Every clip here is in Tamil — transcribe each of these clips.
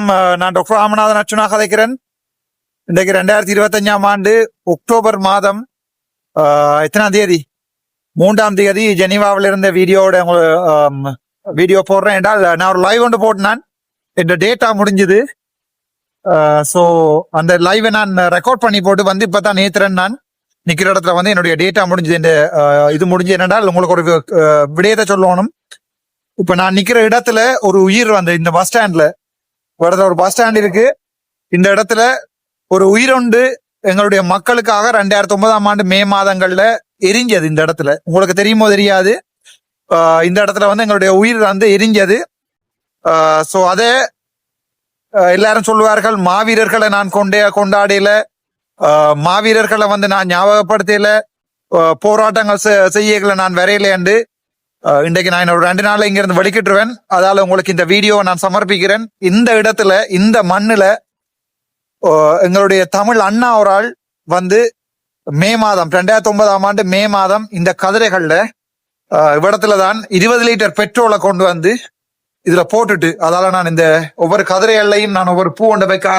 வணக்கம். நான் டாக்டர் ராமநாதன் அர்ச்சுனா கதைக்கிறேன். இன்றைக்கு 2025ஆம் ஆண்டு அக்டோபர் மாதம் எத்தனாம் தேதி? 3ஆம் தேதி ஜெனீவாவில் இருந்த வீடியோட வீடியோ போடுறேன் என்றால் நான் ஒரு லைவ் ஒன்று போட்டேன். என் டேட்டா முடிஞ்சுது. ஸோ அந்த லைவை நான் ரெக்கார்ட் பண்ணி போட்டு வந்து இப்போ தான் நேத்துறேன். நான் நிற்கிற இடத்துல வந்து என்னுடைய டேட்டா முடிஞ்சது. இந்த இது முடிஞ்சு என்னென்றால் உங்களுக்கு ஒரு விடயத்தை சொல்லணும். இப்போ நான் நிற்கிற இடத்துல ஒரு உயிர் வந்து இந்த பஸ் ஸ்டாண்ட்ல ஒரு பஸ் ஸ்டாண்ட் இருக்கு. இந்த இடத்துல ஒரு உயிரொண்டு எங்களுடைய மக்களுக்காக 2009ஆம் ஆண்டு மே மாதங்கள்ல எரிஞ்சது. இந்த இடத்துல உங்களுக்கு தெரியுமோ தெரியாது, இந்த இடத்துல வந்து எங்களுடைய உயிர் வந்து எரிஞ்சது. ஸோ அதை எல்லாரும் சொல்லுவார்கள், மாவீரர்களை நான் கொண்டாடல, மாவீரர்களை வந்து நான் ஞாபகப்படுத்தல, போராட்டங்கள் செய்யல நான் வரையிலேண்டு. இன்றைக்கு நான் ஒரு 2 நாள்ல இங்கிருந்து வெளிக்கிட்டுருவேன். அதால உங்களுக்கு இந்த வீடியோவை நான் சமர்ப்பிக்கிறேன். இந்த இடத்துல இந்த மண்ணுல எங்களுடைய தமிழ் அண்ணா ஒரு ஆள் வந்து மே மாதம் 2009ஆம் ஆண்டு மே மாதம் இந்த கதிரைகள்ல இவ்விடத்துலதான் 20 லிட்டர் பெட்ரோலை கொண்டு வந்து இதுல போட்டுட்டு, அதால நான் இந்த ஒவ்வொரு கதிரைகள்லையும் நான் ஒவ்வொரு பூ கொண்டு வைக்க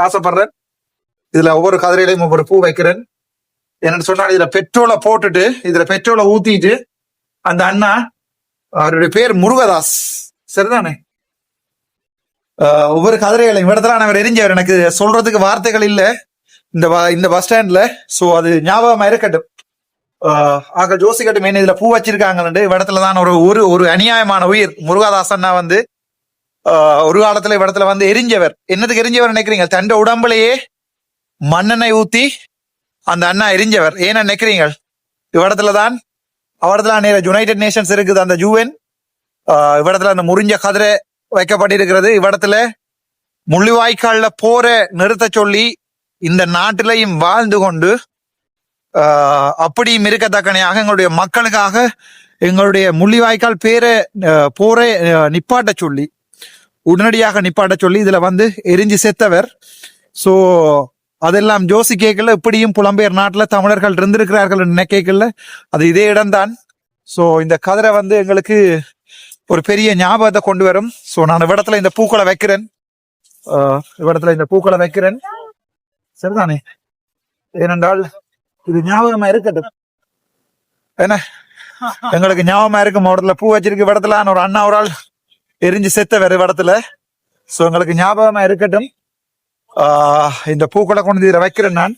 ஆசைப்படுறேன். இதுல ஒவ்வொரு கதிரையிலையும் ஒவ்வொரு பூ வைக்கிறேன். என்னன்னு சொன்னால் இதுல பெட்ரோலை போட்டுட்டு, இதுல பெட்ரோலை ஊத்திட்டு, அந்த அண்ணா அவருடைய பேர் முருகதாஸ், சரிதானே? ஒவ்வொரு கதிரைகளையும் இடத்துல அவர் எரிஞ்சவர். எனக்கு சொல்றதுக்கு வார்த்தைகள் இல்லை இந்த பஸ் ஸ்டாண்ட்ல. ஸோ அது ஞாபகமா இருக்கட்டும். ஆக ஜோசிக்கட்டும். என்ன இதுல பூ வச்சிருக்காங்கன்னு இடத்துலதான் ஒரு அநியாயமான உயிர் முருகதாஸ் அண்ணா வந்து ஒரு காலத்துல இடத்துல வந்து எரிஞ்சவர். என்னதுக்கு எரிஞ்சவர் நினைக்கிறீங்க? தண்ட உடம்புலையே மண்ணெண்ணெய் ஊத்தி அந்த அண்ணா எரிஞ்சவர். ஏன்னு நினைக்கிறீங்க? இவ்விடத்துலதான் அவர்தான் யுனைடெட் நேஷன்ஸ் இருக்குது, அந்த யூஎன். இவ்விடத்துல அந்த முறிஞ்ச கதிரை வைக்கப்பட்டிருக்கிறது. இவ்விடத்துல முள்ளிவாய்க்கால்ல போற நிறுத்த சொல்லி இந்த நாட்டிலையும் வாழ்ந்து கொண்டு அப்படியும் இருக்கத்தக்கனையாக எங்களுடைய மக்களுக்காக எங்களுடைய முள்ளிவாய்க்கால் போற நிப்பாட்ட சொல்லி, உடனடியாக நிப்பாட்ட சொல்லி இதுல வந்து எரிஞ்சு செத்தவர். ஸோ அதெல்லாம் ஜோசி கேட்கல. இப்படியும் புலம்பெயர் நாட்டுல தமிழர்கள் இருந்திருக்கிறார்கள் நினைக்கல. அது இதே இடம்தான். ஸோ இந்த கதிரை வந்து எங்களுக்கு ஒரு பெரிய ஞாபகத்தை கொண்டு வரும். ஸோ நான் இவ்விடத்துல இந்த பூக்களை வைக்கிறேன். இவ்விடத்துல இந்த பூக்களை வைக்கிறேன், சரிதானே? ஏனென்றால் இது ஞாபகமா இருக்கட்டும். என்ன எங்களுக்கு ஞாபகமா இருக்கும். இடத்துல பூ வச்சிருக்கு. இவ்விடத்துல ஒரு அண்ணா ஒரு ஆள் எரிஞ்சு செத்தவர் இவ்விடத்துல. ஸோ எங்களுக்கு ஞாபகமா இருக்கட்டும். இந்த பூக்களை கொண்டு இதில் வைக்கிறேன் நான்.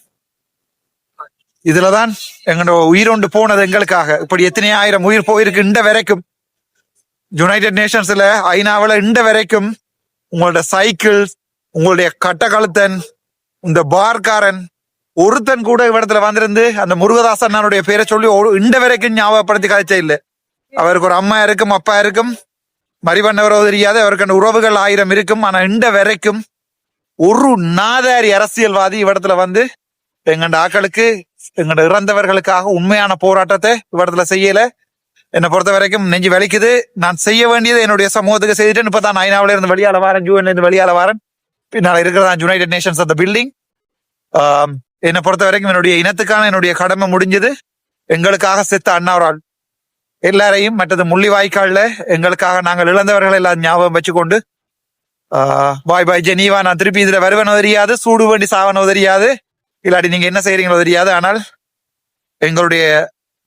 இதுலதான் எங்களோட உயிரோண்டு போனது எங்களுக்காக. இப்படி எத்தனை ஆயிரம் உயிர் போயிருக்கு இந்த வரைக்கும். யுனைடெட் நேஷன்ஸ்ல, ஐநாவில் இந்த வரைக்கும் உங்களோட சைக்கிள், உங்களுடைய கட்டக்கழுத்தன், இந்த பார்காரன் ஒருத்தன் கூட இடத்துல வந்திருந்து அந்த முருகதாஸ் அண்ணனுடைய பேரை சொல்லி இந்த வரைக்கும் ஞாபகப்படுத்தி கழிச்சே இல்லை. அவருக்கு ஒரு அம்மா இருக்கும், அப்பா இருக்கும், மறிவண்ணவரோ தெரியாது, அவருக்கு அந்த உறவுகள் 1000 இருக்கும். ஆனா இந்த வரைக்கும் ஒரு நாதாரி அரசியல்வாதி இவ்விடத்துல வந்து எங்கண்ட ஆக்களுக்கு, எங்கண்ட இறந்தவர்களுக்காக உண்மையான போராட்டத்தை இவ்விடத்துல செய்யல. என்னை பொறுத்த வரைக்கும் நெஞ்சு வலிக்குது. நான் செய்ய வேண்டியது என்னுடைய சமூகத்துக்கு செய்துட்டு இப்பதான் ஐநாவில இருந்து வெளியால வாரன், யூஎன்ல இருந்து வெளியால வாரன். பின்னால இருக்கிறதா யுனைடெட் நேஷன்ஸ் அந்த பில்டிங். என்னை பொறுத்த வரைக்கும் என்னுடைய இனத்துக்கான என்னுடைய கடமை முடிஞ்சது. எங்களுக்காக செத்த அண்ணா ஒரு ஆள் எல்லாரையும், மற்றது முள்ளிவாய்க்கால்ல எங்களுக்காக நாங்கள் இழந்தவர்கள் எல்லாம் ஞாபகம் வச்சுக்கொண்டு பாய் பாய் ஜெனீவா. நான் திருப்பி இதுல வருவனோ தெரியாது, சூடு வேண்டி சாவனோ தெரியாது, இல்லாட்டி நீங்க என்ன செய்யறீங்களோ தெரியாது. ஆனால் எங்களுடைய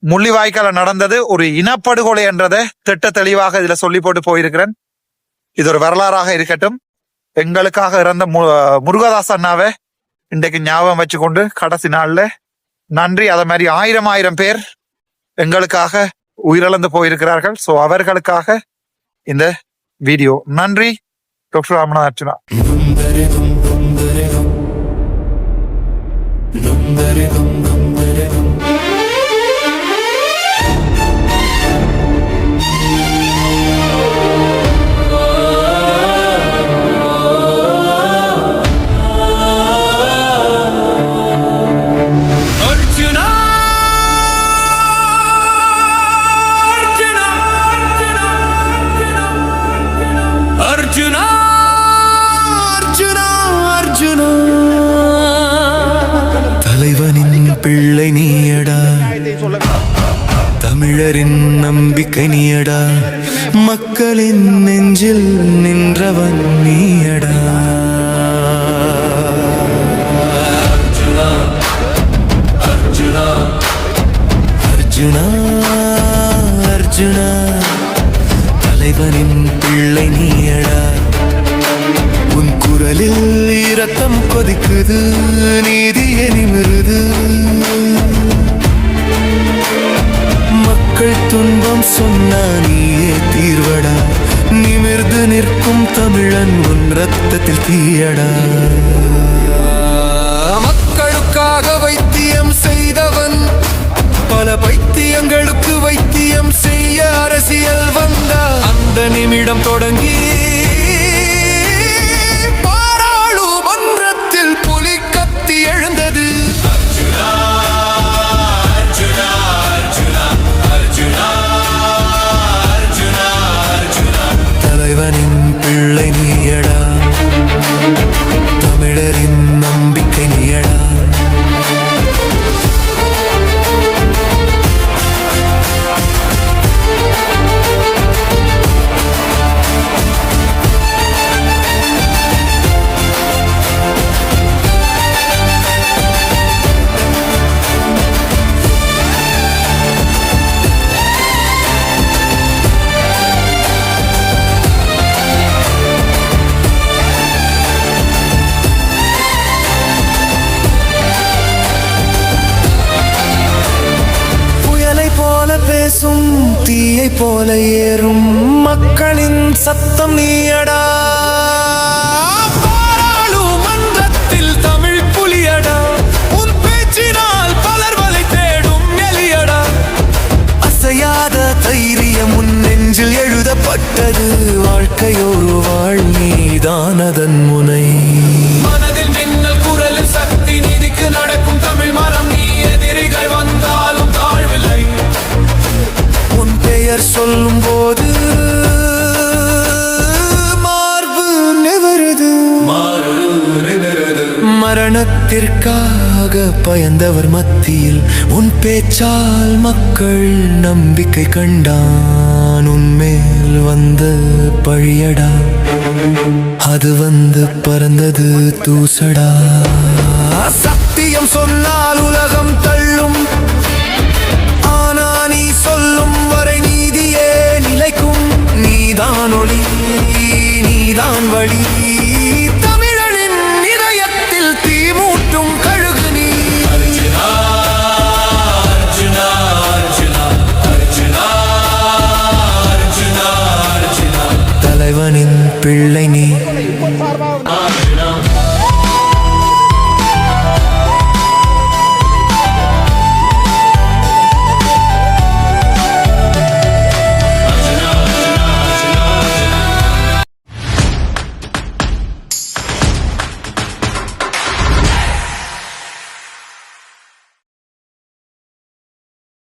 முள்ளிவாய்க்கால நடந்தது ஒரு இனப்படுகொலை என்றதை திட்ட தெளிவாக இதுல சொல்லி போட்டு போயிருக்கிறேன். இது ஒரு வரலாறாக இருக்கட்டும். எங்களுக்காக இறந்த முருகதாஸ் அண்ணாவை இன்றைக்கு ஞாபகம் வச்சுக்கொண்டு கடைசி நாள்ல நன்றி. அதை மாதிரி 1000 பேர் எங்களுக்காக உயிரிழந்து போயிருக்கிறார்கள். ஸோ அவர்களுக்காக இந்த வீடியோ. நன்றி. டாக்டர் ராமநாதன் அர்ச்சுனா. தமிழரின் நம்பிக்கை நீயடா, மக்களின் நெஞ்சில் நின்றவன் நீயடா. அர்ஜுனா அர்ஜுனா அர்ஜுனா, தலைவனின் பிள்ளை நீயடா. உன் குரலில் இரத்தம் கொதிக்குது, நீதியை நிமிருது. மக்கள் துன்பம் சொன்னா நீயே தீர்வடா, நிமிர்ந்து நிற்கும் தமிழன் உன் ரத்தத்தில் தீயடா. மக்களுக்காக வைத்தியம் செய்தவன், பல பைத்தியங்களுக்கு வைத்தியம் செய்ய அரசியல் வந்தா. அந்த நிமிடம் தொடங்கி பாராளுமன்றத்தில் புலி கத்தி எழுந்தது. அர்ஜுனா அர்ஜுனா அர்ஜுனா அர்ஜுனா அர்ஜுனா அர்ஜுனா, தலைவனின் பிள்ளை நீயடா, தமிழரின் நம்பிக்கை நீயடா. பேசும் தீயை போல ஏறும் மக்களின் சத்தம் நீயடா. பாராளுமன்றத்தில் தமிழ் புலியடா, உன் பேச்சினால் பலர் வலை தேடும் எலியடா. அசையாத தைரியம் உன் நெஞ்சில் எழுதப்பட்டது, வாழ்க்கையோரு வாழ் நீதான் அதன் முனை. மனதில் மின்னல் குரலில் சக்தி, நீதிக்கு நடக்கும் தமிழ் மரம் நீ. எதிரிகள் வந்தாலும் தாழ்வில்லை, உன் பெயர் சொல்லும் போது மார்பு நிவருது. மரணத்திற்காக பயந்தவர் மத்தியில் உன் பேச்சால் மக்கள் நம்பிக்கை கண்டான். உன்மேல் வந்த பழியடா, அது வந்து பறந்தது தூசடா. சத்தியம் சொன்னால் உலகம் தள்ளும், ஆனா நீ சொல்லும் வரை நீதியே நிலைக்கும். நீதான் ஒளி, நீதான் வழி, தமிழனின் இதயத்தில் தீ மூட்டும் கழுகு நீ. அர்ஜுனா அர்ஜுனா அர்ஜுனா அர்ஜுனா அர்ஜுனா அர்ஜுனா, தலைவனின் பிள்ளை நீ. அர்ஜுனா